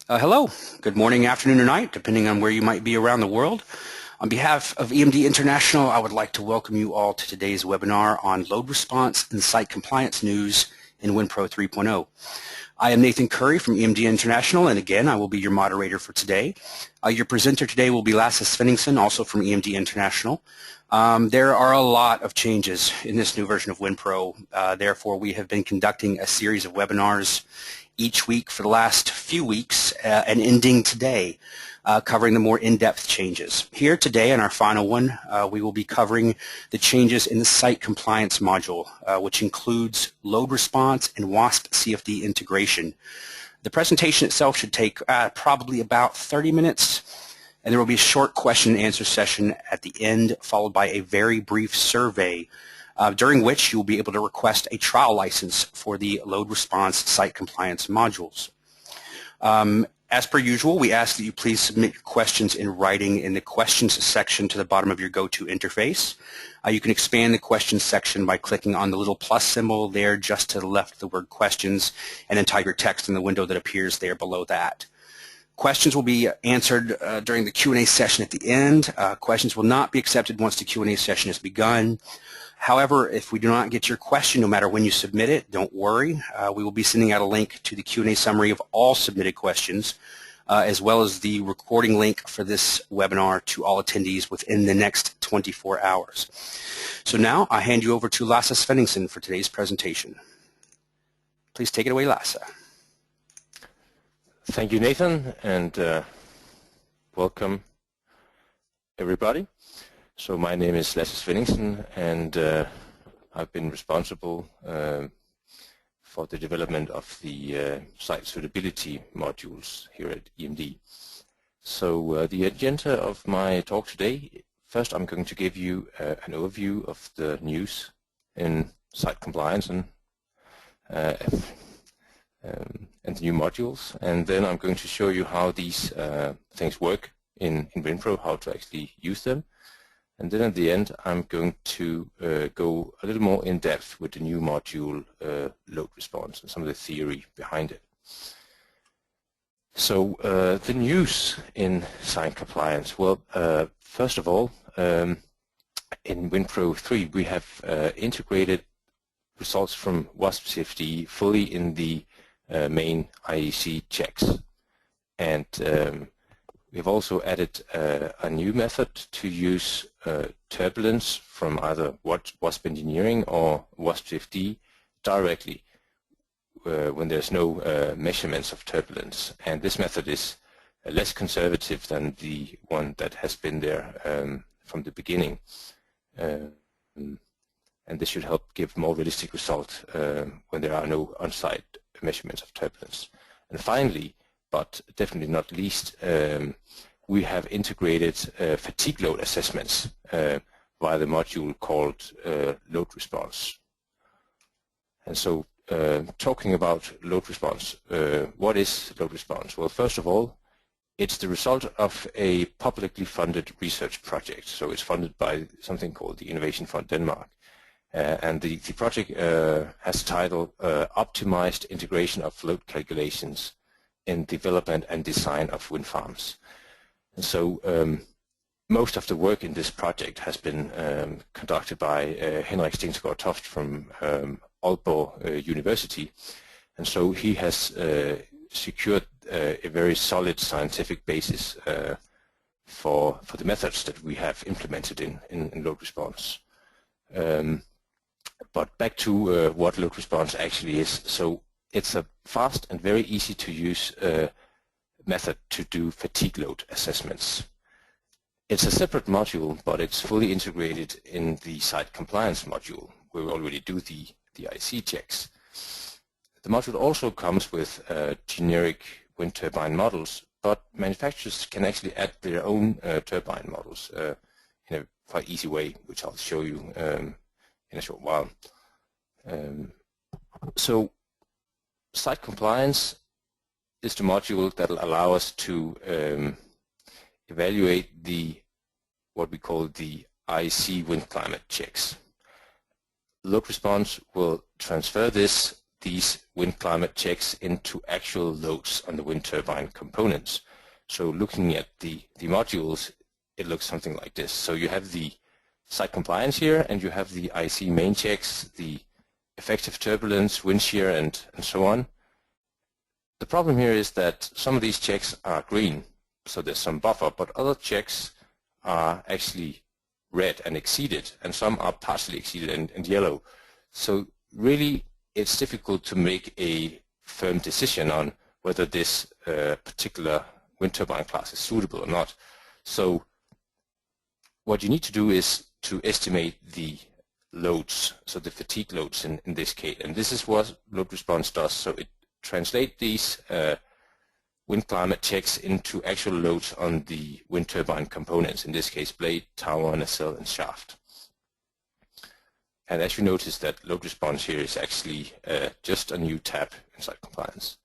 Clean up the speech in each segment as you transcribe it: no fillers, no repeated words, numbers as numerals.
Hello, good morning, afternoon, or night, depending on where you might be around the world. On behalf of EMD International, I would like to welcome you all to today's webinar on load response and site compliance news in windPRO 3.0. I am Nathan Curry from EMD International, and again, I will be your moderator for today. Your presenter today will be Lasse Svenningsson, also from EMD International. There are a lot of changes in this new version of windPRO. Therefore, we have been conducting a series of webinars each week for the last few weeks and ending today, covering the more in-depth changes. Here today in our final one, we will be covering the changes in the site compliance module, which includes load response and WAsP-CFD integration. The presentation itself should take probably about 30 minutes, and there will be a short question and answer session at the end, followed by a very brief survey, during which you will be able to request a trial license for the load response site compliance modules. As per usual, we ask that you please submit your questions in writing in the questions section to the bottom of your GoTo interface. You can expand the questions section by clicking on the little plus symbol there just to the left of the word questions, and then type your text in the window that appears there below that. Questions will be answered during the Q&A session at the end. Questions will not be accepted once the Q&A session has begun. However, if we do not get your question, no matter when you submit it, don't worry. We will be sending out a link to the Q&A summary of all submitted questions, as well as the recording link for this webinar to all attendees within the next 24 hours. So now I hand you over to Lasse Svenningsson for today's presentation. Please take it away, Lasse. Thank you, Nathan, and welcome everybody. So my name is Lasse Svenningsson, and I've been responsible for the development of the site suitability modules here at EMD. So the agenda of my talk today: first I'm going to give you an overview of the news in site compliance and the new modules, and then I'm going to show you how these things work in windPRO, how to actually use them. And then at the end, I'm going to go a little more in depth with the new module load response and some of the theory behind it. So the news in site compliance. Well, first of all, in windPRO 3, we have integrated results from WAsP-CFD fully in the main IEC checks, and we've also added a new method to use turbulence from either WASP engineering or WASP-CFD directly when there's no measurements of turbulence. And this method is less conservative than the one that has been there from the beginning. And this should help give more realistic results when there are no on-site measurements of turbulence. And finally, but definitely not least, we have integrated fatigue load assessments via the module called load response. And so talking about load response, what is load response? Well, first of all, it's the result of a publicly funded research project. So it's funded by something called the Innovation Fund Denmark. And the project has the title Optimized Integration of Load Calculations in Development and Design of Wind Farms. And so most of the work in this project has been conducted by Henrik Stensgaard Toft from Aalborg University. And so he has secured a very solid scientific basis for the methods that we have implemented in load response. But back to what load response actually is. So it's a fast and very easy to use method to do fatigue load assessments. It's a separate module, but it's fully integrated in the site compliance module, where we already do the IC checks. The module also comes with generic wind turbine models, but manufacturers can actually add their own turbine models in a quite easy way, which I'll show you in a short while. So site compliance is the module that will allow us to evaluate what we call the IC wind climate checks. Load response will transfer this these wind climate checks into actual loads on the wind turbine components. So looking at the modules, it looks something like this. So you have the site compliance here, and you have the IC main checks, the effective turbulence, wind shear, and so on. The problem here is that some of these checks are green, so there's some buffer, but other checks are actually red and exceeded, and some are partially exceeded and yellow. So really it's difficult to make a firm decision on whether this particular wind turbine class is suitable or not. So what you need to do is to estimate the loads, so the fatigue loads in this case, and this is what load response does. So it translates these wind climate checks into actual loads on the wind turbine components, in this case blade, tower, nacelle, and shaft. And as you notice, that load response here is actually just a new tab inside compliance.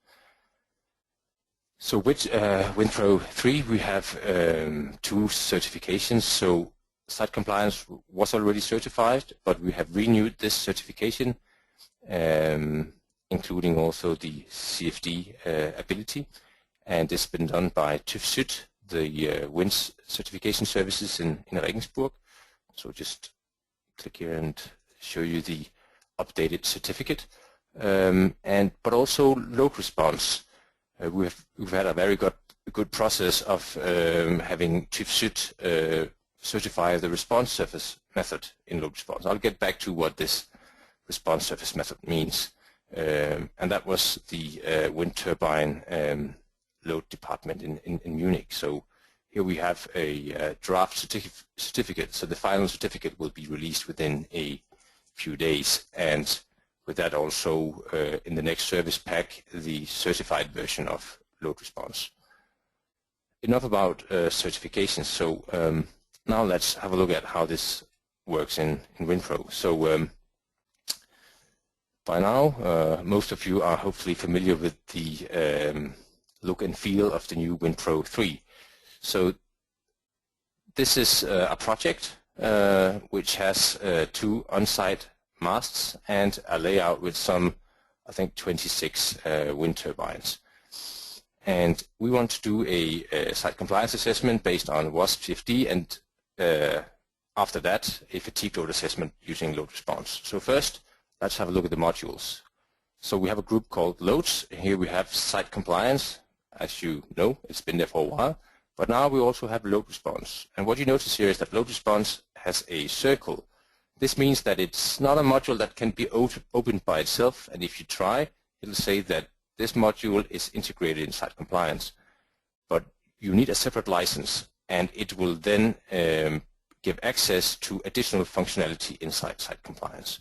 So with windPRO 3 we have 2 certifications. So site compliance was already certified, but we have renewed this certification, including also the CFD ability. And this has been done by TÜV Süd, the wind certification services in Regensburg. So just click here and show you the updated certificate. But also load response. We've had a very good process of having TÜV Süd certify the response surface method in load response. I'll get back to what this response surface method means. And that was the wind turbine load department in Munich. So here we have a draft certificate. So the final certificate will be released within a few days, and with that also in the next service pack the certified version of load response. Enough about certifications. So now let's have a look at how this works in windPRO. So by now most of you are hopefully familiar with the look and feel of the new windPRO 3. So this is a project which has 2 on-site masts and a layout with some, I think, 26 wind turbines. And we want to do a site compliance assessment based on WAsP-CFD, and after that a fatigue load assessment using load response. So first let's have a look at the modules. So we have a group called loads. Here we have site compliance. As you know, it's been there for a while. But now we also have load response. And what you notice here is that load response has a circle. This means that it's not a module that can be opened by itself, and if you try, it'll say that this module is integrated in site compliance. But you need a separate license, and it will then give access to additional functionality inside site compliance.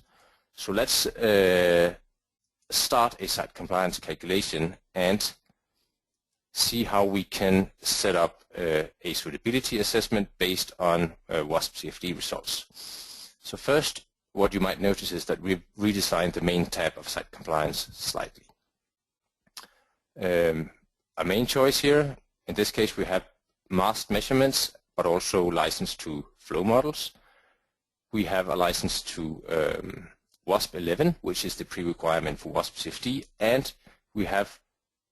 So let's start a site compliance calculation and see how we can set up a suitability assessment based on WAsP-CFD results. So first, what you might notice is that we've redesigned the main tab of site compliance slightly. A main choice here, in this case we have mast measurements, but also license to flow models. We have a license to WASP 11, which is the pre-requirement for WASP-CFD, and we have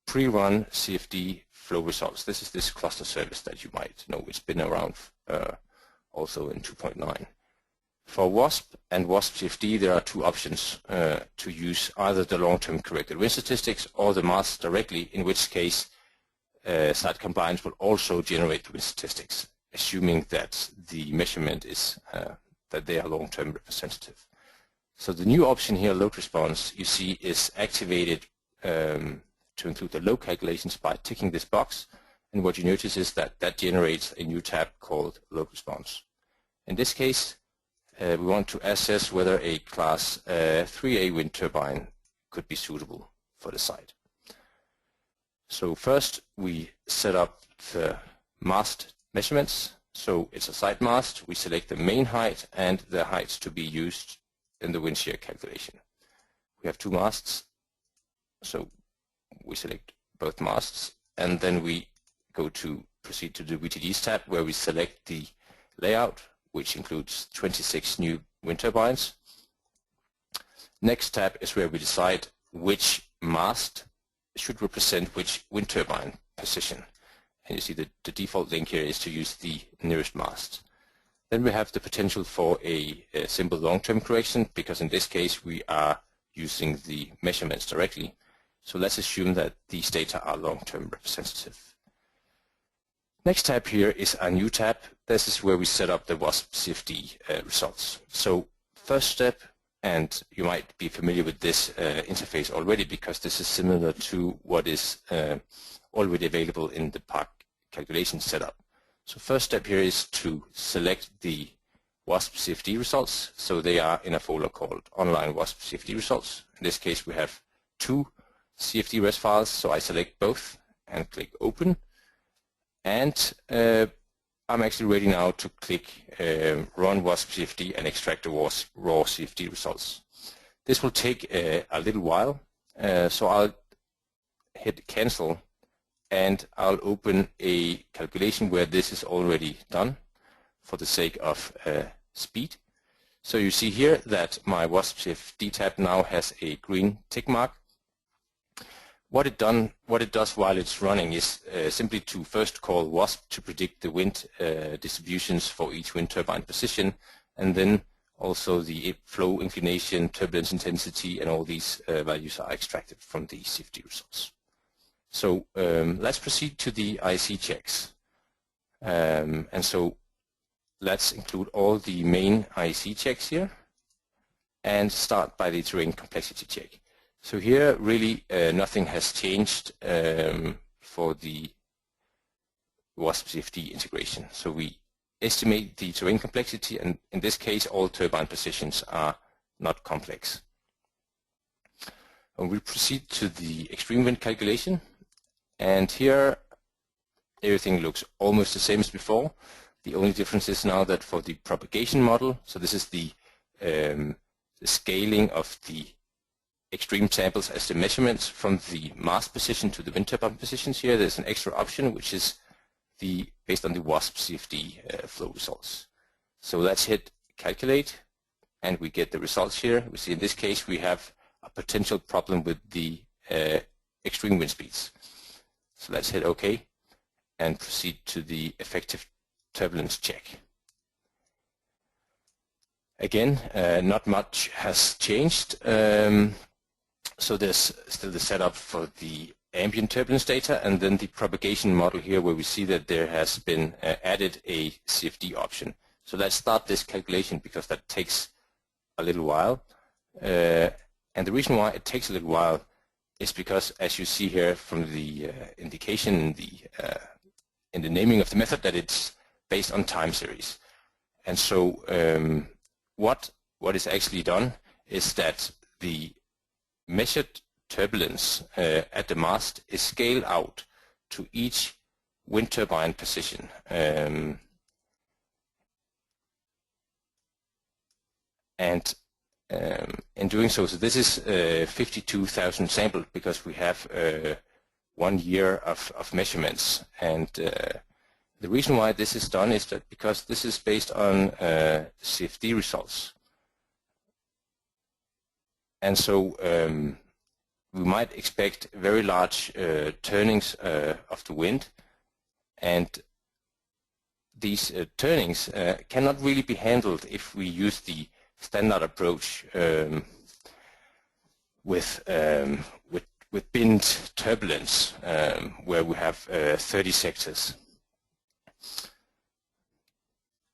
pre-run CFD flow results. This is this cluster service that you might know. It's been around also in 2.9. For WASP and WASP-CFD, there are 2 options to use either the long-term corrected wind statistics or the mast directly, in which case site compliance will also generate the wind statistics, assuming that the measurement is that they are long-term representative. So the new option here, load response, you see is activated to include the load calculations by ticking this box, and what you notice is that that generates a new tab called load response. In this case, we want to assess whether a class 3A wind turbine could be suitable for the site. So first we set up the mast measurements. So it's a site mast. We select the main height and the heights to be used in the wind shear calculation. We have 2 masts, so we select both masts, and then we proceed to the WTDs tab, where we select the layout, which includes 26 new wind turbines. Next tab is where we decide which mast should represent which wind turbine position. And you see that the default link here is to use the nearest mast. Then we have the potential for a simple long-term correction, because in this case we are using the measurements directly. So let's assume that these data are long-term representative. Next tab here is a new tab. This is where we set up the WAsP-CFD results. So first step, and you might be familiar with this interface already because this is similar to what is already available in the PARC calculation setup. So first step here is to select the WAsP-CFD results. So they are in a folder called Online WAsP-CFD Results. In this case we have 2 CFD res files, so I select both and click Open. And I'm actually ready now to click Run WAsP-CFD and extract the raw CFD results. This will take a little while, so I'll hit Cancel, and I'll open a calculation where this is already done for the sake of speed. So you see here that my WAsP-CFD tab now has a green tick mark. What it does while it's running is simply to first call WASP to predict the wind distributions for each wind turbine position, and then also the flow inclination, turbulence intensity, and all these values are extracted from the CFD results. So let's proceed to the IC checks. And so let's include all the main IC checks here and start by the terrain complexity check. So here really nothing has changed for the WASP-CFD integration. So we estimate the terrain complexity, and in this case all turbine positions are not complex. And we proceed to the extreme wind calculation, and here everything looks almost the same as before. The only difference is now that for the propagation model, so this is the scaling of the extreme samples as the measurements from the mast position to the wind turbine positions. Here there's an extra option which is based on the WASP-CFD flow results. So let's hit calculate, and we get the results here. We see in this case we have a potential problem with the extreme wind speeds. So let's hit OK and proceed to the effective turbulence check. Again, not much has changed. So there's still the setup for the ambient turbulence data, and then the propagation model here where we see that there has been added a CFD option. So let's start this calculation because that takes a little while. And the reason why it takes a little while is because, as you see here from the indication in the naming of the method, that it's based on time series. And so what is actually done is that the measured turbulence at the mast is scaled out to each wind turbine position. And in doing so, this is 52,000 sampled because we have 1 year of measurements. And the reason why this is done is that because this is based on CFD results. And so we might expect very large turnings of the wind, and these turnings cannot really be handled if we use the standard approach with binned turbulence, where we have 30 sectors.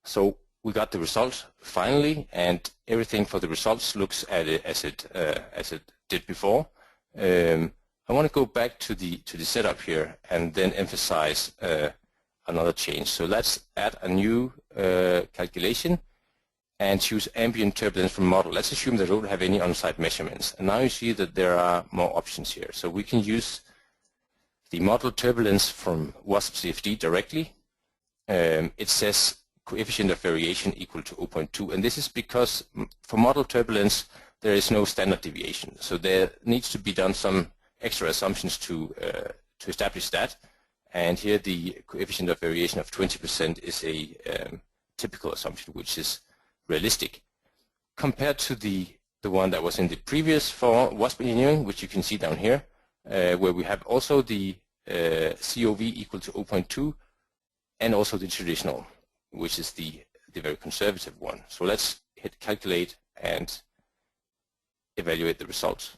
So we got the result finally, and everything for the results looks at it as it did before. I want to go back to the setup here and then emphasize another change. So let's add a new calculation and choose ambient turbulence from model. Let's assume that we don't have any on-site measurements. And now you see that there are more options here. So we can use the model turbulence from WASP-CFD directly. It says coefficient of variation equal to 0.2, and this is because for model turbulence there is no standard deviation. So there needs to be done some extra assumptions to establish that. And here the coefficient of variation of 20% is a typical assumption, which is realistic. Compared to the the one that was in the previous for WASP engineering, which you can see down here, where we have also the COV equal to 0.2, and also the traditional, which is the very conservative one. So let's hit calculate and evaluate the results.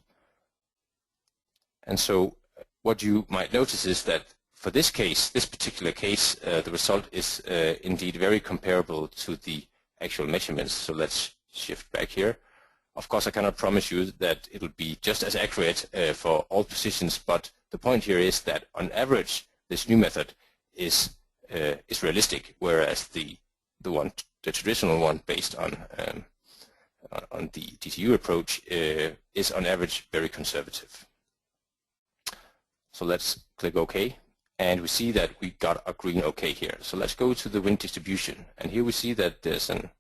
And so what you might notice is that for this case, this particular case, the result is indeed very comparable to the actual measurements. So let's shift back here. Of course, I cannot promise you that it will be just as accurate for all positions, but the point here is that on average, this new method is realistic, whereas the traditional one based on the DTU approach is on average very conservative. So let's click OK, and we see that we got a green OK here. So let's go to the wind distribution, and here we see that there's a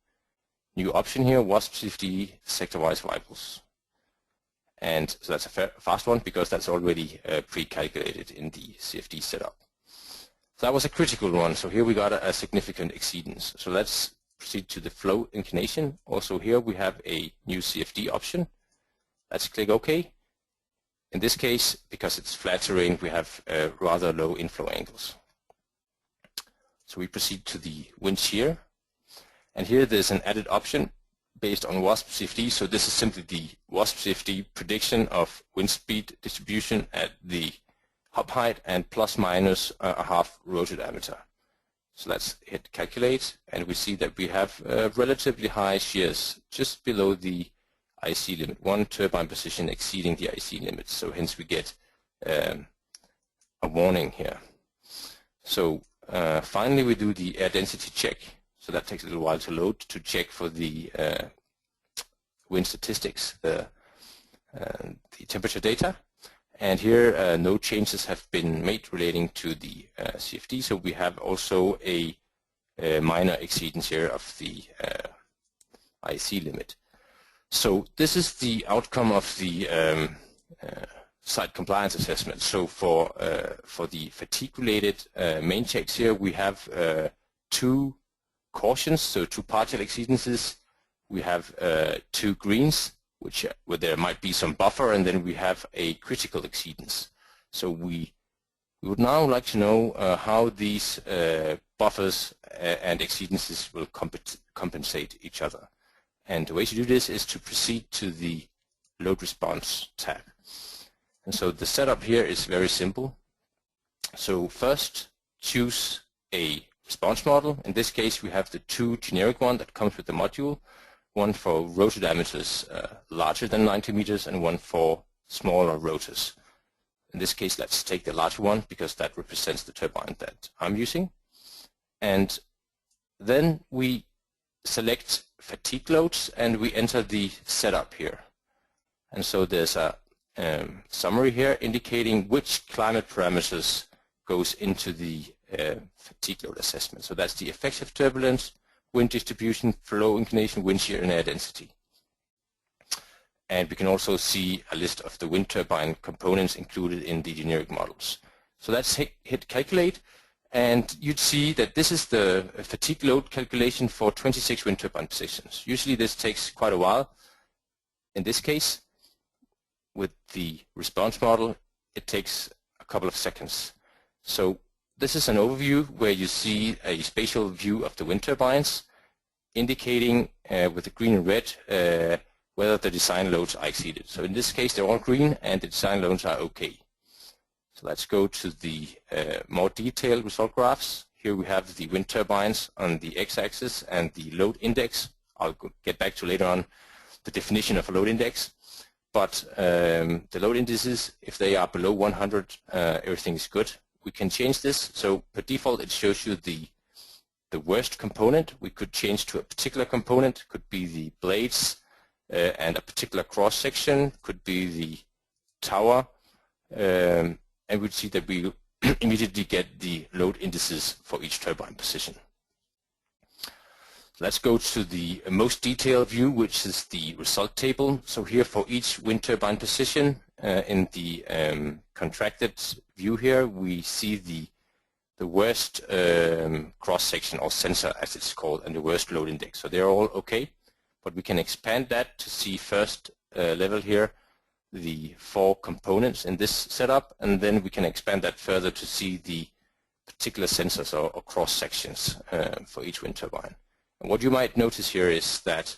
new option here, WASP-CFD sector-wise variables. And so that's a fast one because that's already pre-calculated in the CFD setup. So that was a critical one. So here we got a significant exceedance. So let's proceed to the flow inclination. Also here we have a new CFD option. Let's click OK. In this case, because it's flat terrain, we have rather low inflow angles. So we proceed to the wind shear. And here there's an added option based on WASP-CFD. So this is simply the WASP-CFD prediction of wind speed distribution at the hub height and plus minus a half rotor diameter. So let's hit calculate, and we see that we have relatively high shears just below the IC limit, one turbine position exceeding the IC limit. So hence we get a warning here. So finally we do the air density check. So that takes a little while to load to check for the wind statistics, the temperature data. And here no changes have been made relating to the CFD. So we have also a minor exceedance here of the IC limit. So this is the outcome of the site compliance assessment. So for the fatigue-related main checks here, we have two cautions, so two partial exceedances. We have two greens, where there might be some buffer, and then we have a critical exceedance. So we would now like to know how these buffers and exceedances will compensate each other. And the way to do this is to proceed to the load response tab. And so the setup here is very simple. So first, choose a response model. In this case, we have the two generic one that comes with the module, one for rotor diameters larger than 90 meters and one for smaller rotors. In this case, let's take the larger one because that represents the turbine that I'm using. And then we select fatigue loads and we enter the setup here. And so there's a summary here indicating which climate parameters goes into the fatigue load assessment. So that's the effective turbulence, wind distribution, flow inclination, wind shear, and air density. And we can also see a list of the wind turbine components included in the generic models. So let's hit calculate, and you'd see that this is the fatigue load calculation for 26 wind turbine positions. Usually this takes quite a while. In this case, with the response model, it takes a couple of seconds. So this is an overview where you see a spatial view of the wind turbines, indicating with the green and red whether the design loads are exceeded. So in this case, they're all green and the design loads are okay. So let's go to the more detailed result graphs. Here we have the wind turbines on the x-axis and the load index. I'll get back to later on the definition of a load index. But the load indices, if they are below 100, everything is good. We can change this. So per default, it shows you the worst component. We could change to a particular component. Could be the blades and a particular cross section. Could be the tower. And we'd see that we immediately get the load indices for each turbine position. Let's go to the most detailed view, which is the result table. So here for each wind turbine position in the contracted view here, we see the worst cross-section or sensor, as it's called, and the worst load index. So they're all okay. but we can expand that to see first level here, the 4 components in this setup, and then we can expand that further to see the particular sensors or cross sections for each wind turbine. And what you might notice here is that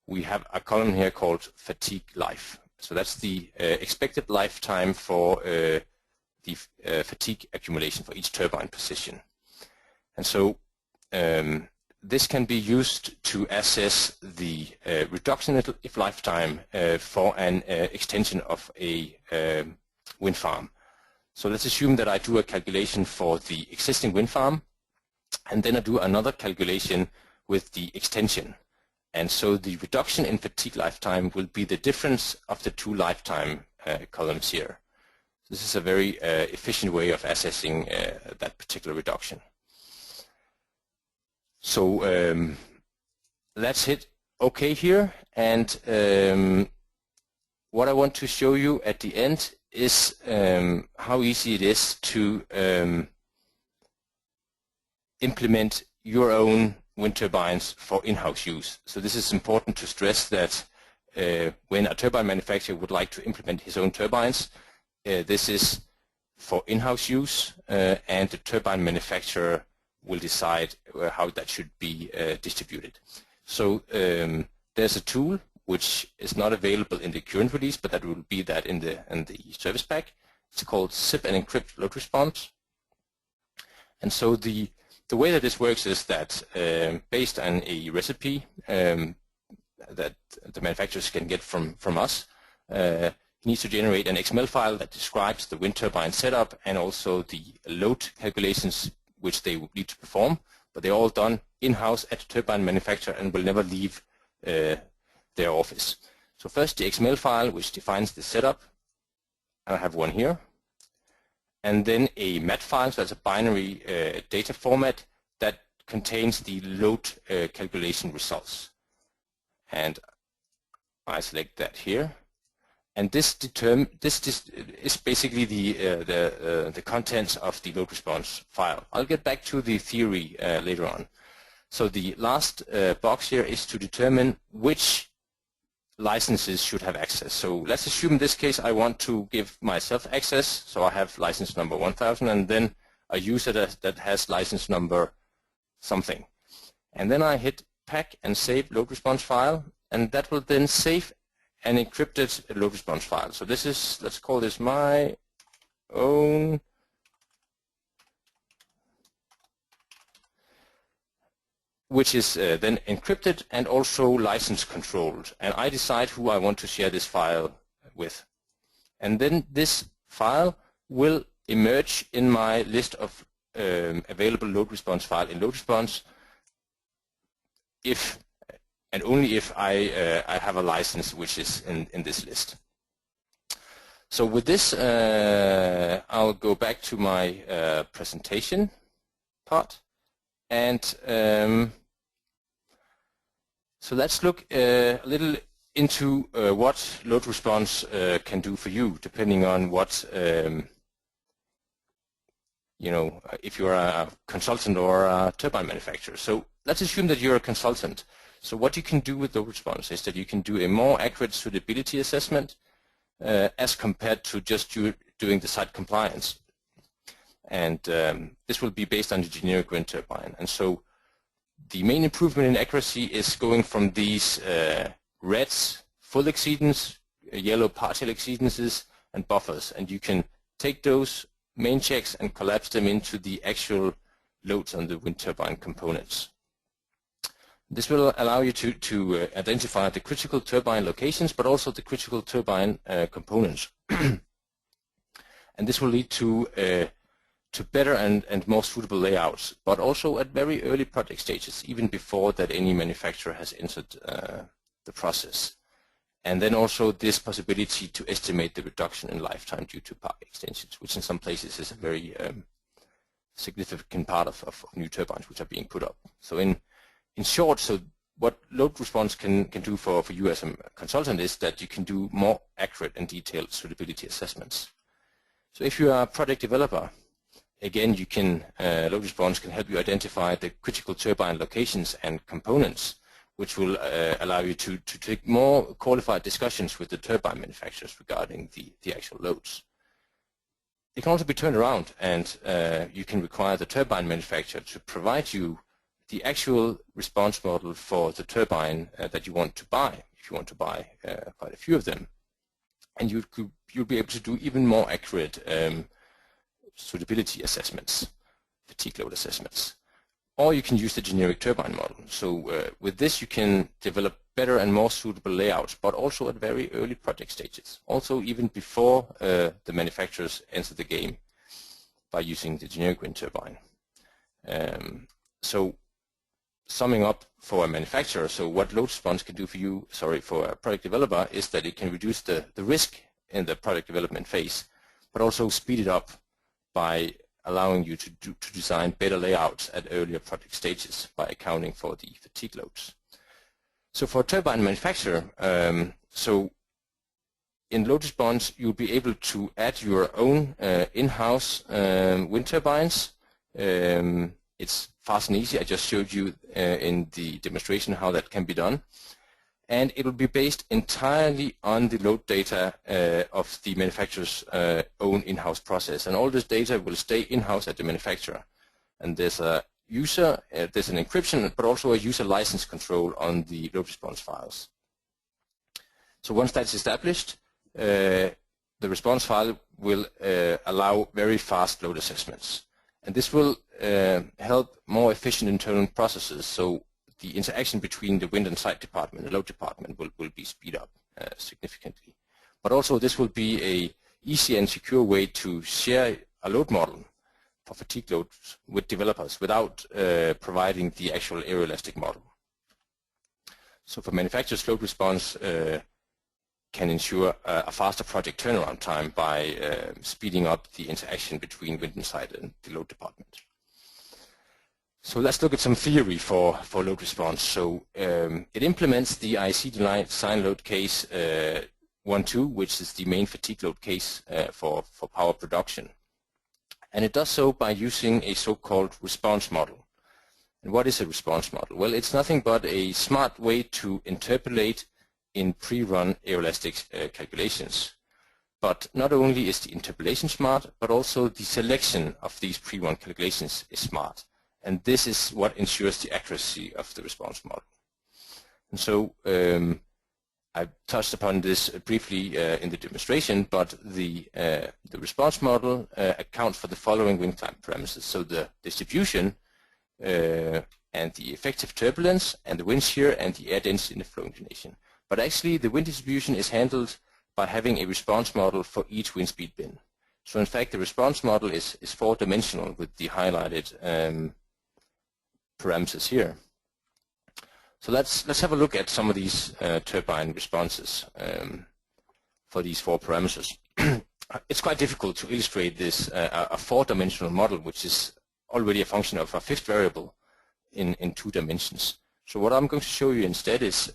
we have a column here called fatigue life. So that's the expected lifetime for the fatigue accumulation for each turbine position. And so this can be used to assess the reduction of lifetime for an extension of a wind farm. So let's assume that I do a calculation for the existing wind farm, and then I do another calculation with the extension. And so the reduction in fatigue lifetime will be the difference of the 2 lifetime columns here. This is a very efficient way of assessing that particular reduction. So let's hit OK here, and what I want to show you at the end is how easy it is to implement your own wind turbines for in-house use. So this is important to stress that when a turbine manufacturer would like to implement his own turbines, this is for in-house use, and the turbine manufacturer will decide how that should be distributed. So there's a tool which is not available in the current release, but that will be that in the service pack. It's called Zip and Encrypt Load Response. And so the way that this works is that based on a recipe that the manufacturers can get from us, he needs to generate an XML file that describes the wind turbine setup and also the load calculations which they will need to perform, but they're all done in-house at the turbine manufacturer and will never leave their office. So first the XML file which defines the setup, I have one here, and then a MAT file, so that's a binary data format that contains the load calculation results. And I select that here. And this is basically the contents of the load response file. I'll get back to the theory later on. So the last box here is to determine which licenses should have access. So let's assume in this case I want to give myself access. So I have license number 1000 and then a user that has license number something. And then I hit pack and save load response file, and that will then save an encrypted load response file. So this is, let's call this my own which is then encrypted and also license controlled. And I decide who I want to share this file with. And then this file will emerge in my list of available load response file in load response if and only if I have a license which is in this list. So with this, I'll go back to my presentation part. And so let's look a little into what load response can do for you, depending on what, you know, if you're a consultant or a turbine manufacturer. So let's assume that you're a consultant. So what you can do with load response is that you can do a more accurate suitability assessment as compared to just doing the site compliance. And this will be based on the generic wind turbine. And so the main improvement in accuracy is going from these reds, full exceedance, yellow partial exceedances, and buffers. And you can take those main checks and collapse them into the actual loads on the wind turbine components. This will allow you to identify the critical turbine locations, but also the critical turbine components. And this will lead to better and more suitable layouts, but also at very early project stages, even before that any manufacturer has entered the process. And then also this possibility to estimate the reduction in lifetime due to park extensions, which in some places is a very significant part of new turbines which are being put up. So in short, so what load response can do for you as a consultant is that you can do more accurate and detailed suitability assessments. So if you are a project developer, again, you can load response can help you identify the critical turbine locations and components, which will allow you to take more qualified discussions with the turbine manufacturers regarding the actual loads. It can also be turned around, and you can require the turbine manufacturer to provide you the actual response model for the turbine that you want to buy, if you want to buy quite a few of them. And you'll be able to do even more accurate suitability assessments, fatigue load assessments. Or you can use the generic turbine model. So with this you can develop better and more suitable layouts, but also at very early project stages, also even before the manufacturers enter the game by using the generic wind turbine. So summing up for a manufacturer, so what load response can do for you, for a product developer, is that it can reduce the risk in the product development phase, but also speed it up by allowing you to design better layouts at earlier project stages by accounting for the fatigue loads. So for a turbine manufacturer, so in load response you'll be able to add your own in-house wind turbines. It's fast and easy. I just showed you in the demonstration how that can be done. And it will be based entirely on the load data of the manufacturer's own in-house process. And all this data will stay in-house at the manufacturer. And there's a user, there's an encryption, but also a user license control on the load response files. So once that's established, the response file will allow very fast load assessments. And this will help more efficient internal processes. So the interaction between the wind and site department, the load department, will be speed up significantly. But also this will be a easy and secure way to share a load model for fatigue loads with developers without providing the actual aeroelastic model. So for manufacturers, load response can ensure a faster project turnaround time by speeding up the interaction between wind and site and the load department. So let's look at some theory for load response. So it implements the IEC design load case 1.2, which is the main fatigue load case for power production. And it does so by using a so-called response model. And what is a response model? Well, it's nothing but a smart way to interpolate in pre-run aeroelastic calculations. But not only is the interpolation smart, but also the selection of these pre-run calculations is smart. And this is what ensures the accuracy of the response model. And so I touched upon this briefly in the demonstration, but the response model accounts for the following wind climate parameters. So the distribution and the effective turbulence and the wind shear and the air density and the flow inclination. But actually the wind distribution is handled by having a response model for each wind speed bin. So in fact the response model is four-dimensional with the highlighted parameters here. So let's have a look at some of these turbine responses for these four parameters. It's quite difficult to illustrate this a four-dimensional model, which is already a function of a fifth variable in 2 dimensions. So what I'm going to show you instead is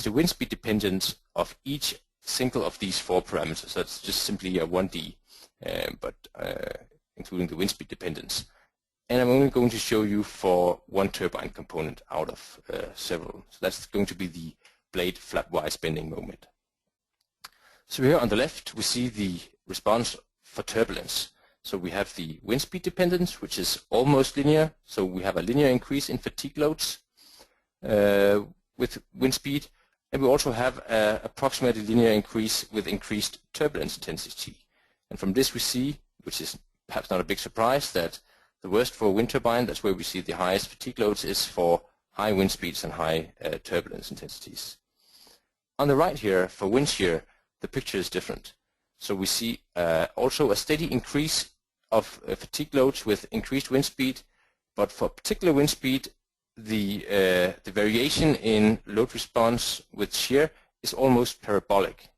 the wind speed dependence of each single of these four parameters. That's just simply a 1D, but including the wind speed dependence. And I'm only going to show you for one turbine component out of several. So that's going to be the blade flap-wise bending moment. So here on the left we see the response for turbulence. So we have the wind speed dependence, which is almost linear. So we have a linear increase in fatigue loads with wind speed. And we also have an approximately linear increase with increased turbulence intensity. And from this we see, which is perhaps not a big surprise, that the worst for a wind turbine, that's where we see the highest fatigue loads, is for high wind speeds and high turbulence intensities. On the right here, for wind shear, the picture is different. So we see also a steady increase of fatigue loads with increased wind speed, but for particular wind speed, the variation in load response with shear is almost parabolic.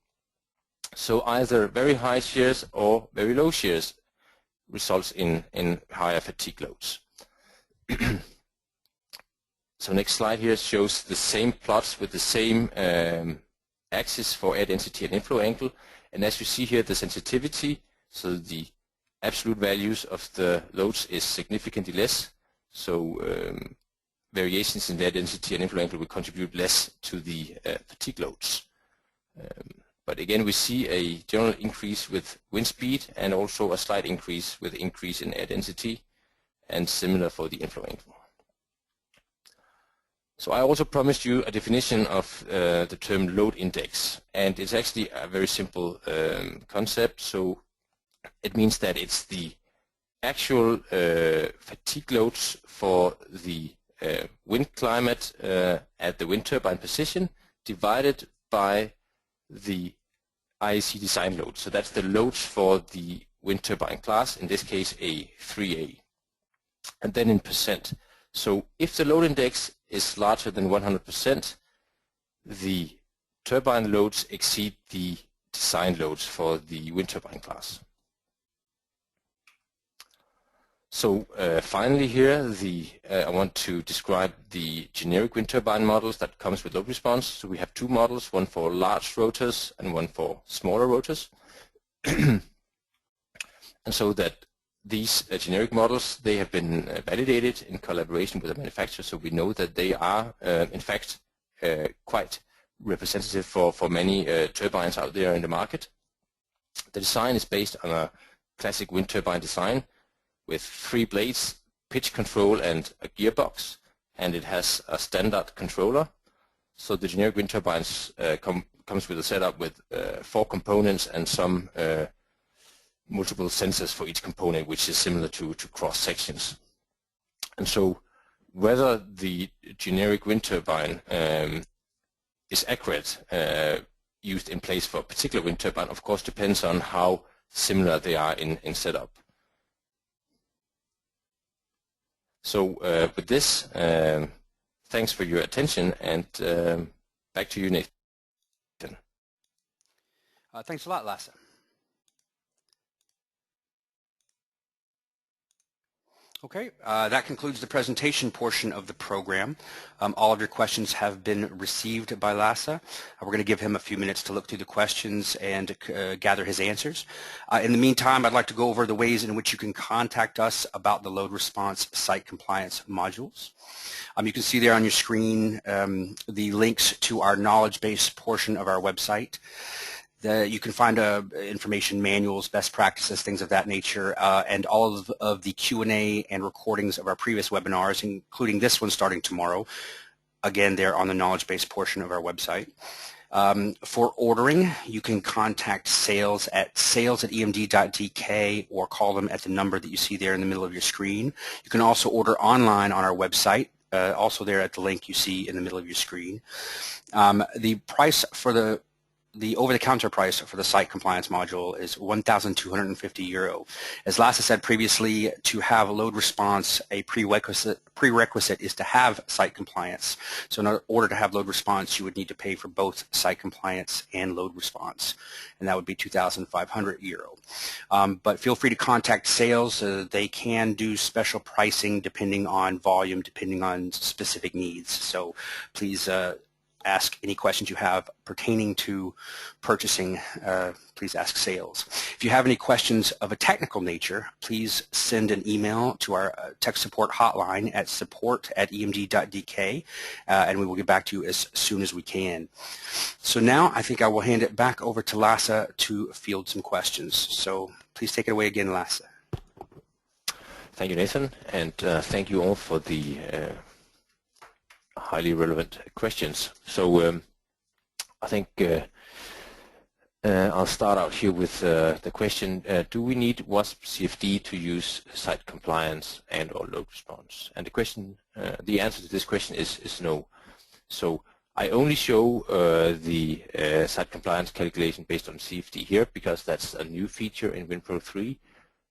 So either very high shears or very low shears results in higher fatigue loads. So next slide here shows the same plots with the same axis for air density and inflow angle. And as you see here, the sensitivity, so the absolute values of the loads is significantly less. So variations in their density and inflow angle will contribute less to the fatigue loads. But again, we see a general increase with wind speed and also a slight increase with increase in air density, and similar for the inflow angle. So I also promised you a definition of the term load index, and it's actually a very simple concept. So it means that it's the actual fatigue loads for the wind climate at the wind turbine position divided by the IEC design load. So that's the loads for the wind turbine class, in this case a 3A, and then in percent. So if the load index is larger than 100%, the turbine loads exceed the design loads for the wind turbine class. So finally here, I want to describe the generic wind turbine models that comes with load response. So we have two models, one for large rotors and one for smaller rotors. And so that these generic models, they have been validated in collaboration with the manufacturer, so we know that they are in fact quite representative for many turbines out there in the market. The design is based on a classic wind turbine design with 3 blades, pitch control and a gearbox, and it has a standard controller. So the generic wind turbines comes with a setup with 4 components and some multiple sensors for each component, which is similar to cross sections. And so whether the generic wind turbine is accurate used in place for a particular wind turbine, of course, depends on how similar they are in setup. So with this, thanks for your attention, and back to you, Nathan. Thanks a lot, Lasse. Okay, that concludes the presentation portion of the program. All of your questions have been received by Lasse. We're going to give him a few minutes to look through the questions and gather his answers. In the meantime, I'd like to go over the ways in which you can contact us about the load response site compliance modules. You can see there on your screen the links to our knowledge base portion of our website. You can find information manuals, best practices, things of that nature, and all of the Q&A and recordings of our previous webinars, including this one starting tomorrow. Again, they're on the knowledge base portion of our website. For ordering, you can contact sales at sales@emd.dk or call them at the number that you see there in the middle of your screen. You can also order online on our website, also there at the link you see in the middle of your screen. The price for the over-the-counter price for the site compliance module is €1,250. As Lasse said previously, to have load response, a prerequisite is to have site compliance. So in order to have load response, you would need to pay for both site compliance and load response, and that would be €2,500. But feel free to contact sales. They can do special pricing depending on volume, depending on specific needs. So please ask any questions you have pertaining to purchasing. Please ask sales. If you have any questions of a technical nature, please send an email to our tech support hotline at support@emd.dk, and we will get back to you as soon as we can. So now I think I will hand it back over to Lasse to field some questions. So please take it away again, Lasse. Thank you, Nathan, and thank you all for the highly relevant questions. So I think I'll start out here with the question, do we need WAsP-CFD to use site compliance and or load response? And the question, the answer to this question is no. So I only show the site compliance calculation based on CFD here because that's a new feature in windPRO 3,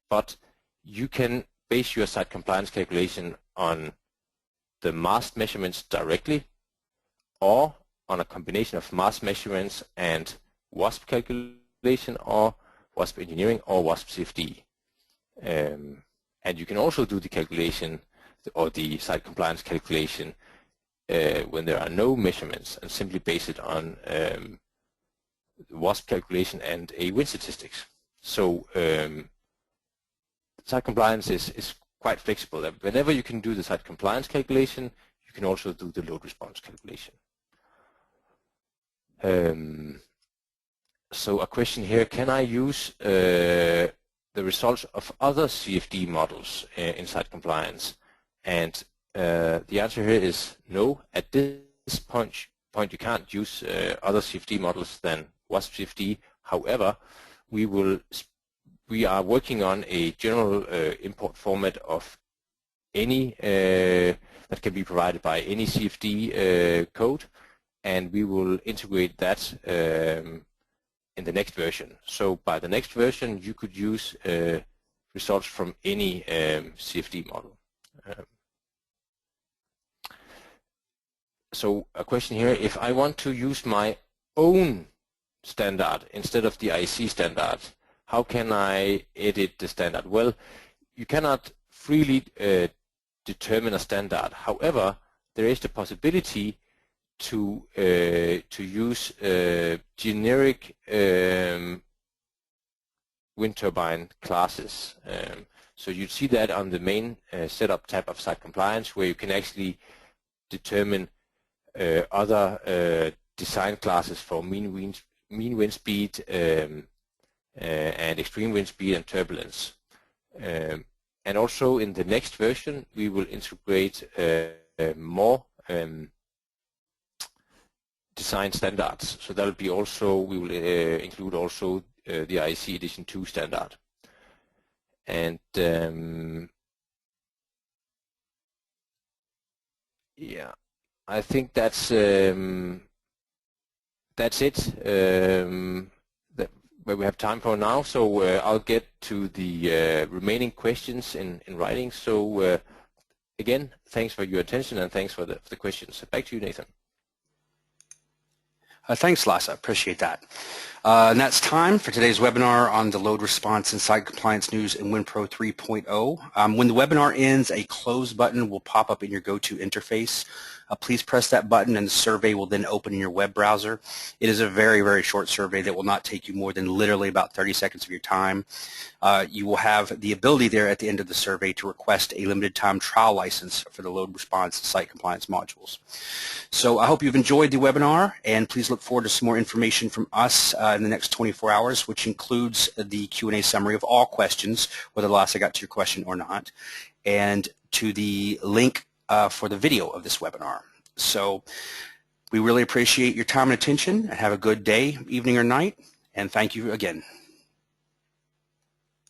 but you can base your site compliance calculation on the mast measurements directly, or on a combination of mast measurements and WASP calculation, or WASP engineering, or WASP-CFD. And you can also do the calculation or the site compliance calculation when there are no measurements and simply base it on WASP calculation and a wind statistics. So site compliance is quite flexible. Whenever you can do the site compliance calculation, you can also do the load response calculation. So a question here, can I use the results of other CFD models inside compliance? And the answer here is no. At this point you can't use other CFD models than WAsP-CFD. However, we are working on a general import format of any that can be provided by any CFD code, and we will integrate that in the next version. So by the next version, you could use results from any CFD model. So a question here, if I want to use my own standard instead of the IEC standard, how can I edit the standard? Well, you cannot freely determine a standard. However, there is the possibility to use generic wind turbine classes. So you see that on the main setup tab of site compliance, where you can actually determine other design classes for mean wind speed and extreme wind speed and turbulence. And also in the next version, we will integrate more design standards. So that will be also, we will include also the IEC edition 2 standard. And yeah, I think that's it. Where we have time for now. So I'll get to the remaining questions in writing. So again, thanks for your attention and thanks for the questions. Back to you, Nathan. Thanks, Lasse. Appreciate that. And that's time for today's webinar on the load response and site compliance news in windPRO 3.0. When the webinar ends, a close button will pop up in your go-to interface. Please press that button and the survey will then open in your web browser. It is a very, very short survey that will not take you more than literally about 30 seconds of your time. You will have the ability there at the end of the survey to request a limited time trial license for the load response and site compliance modules. So I hope you've enjoyed the webinar, and please look forward to some more information from us in the next 24 hours, which includes the Q&A summary of all questions, whether Lasse got to your question or not, and to the link for the video of this webinar. So we really appreciate your time and attention, and have a good day, evening, or night, and thank you again.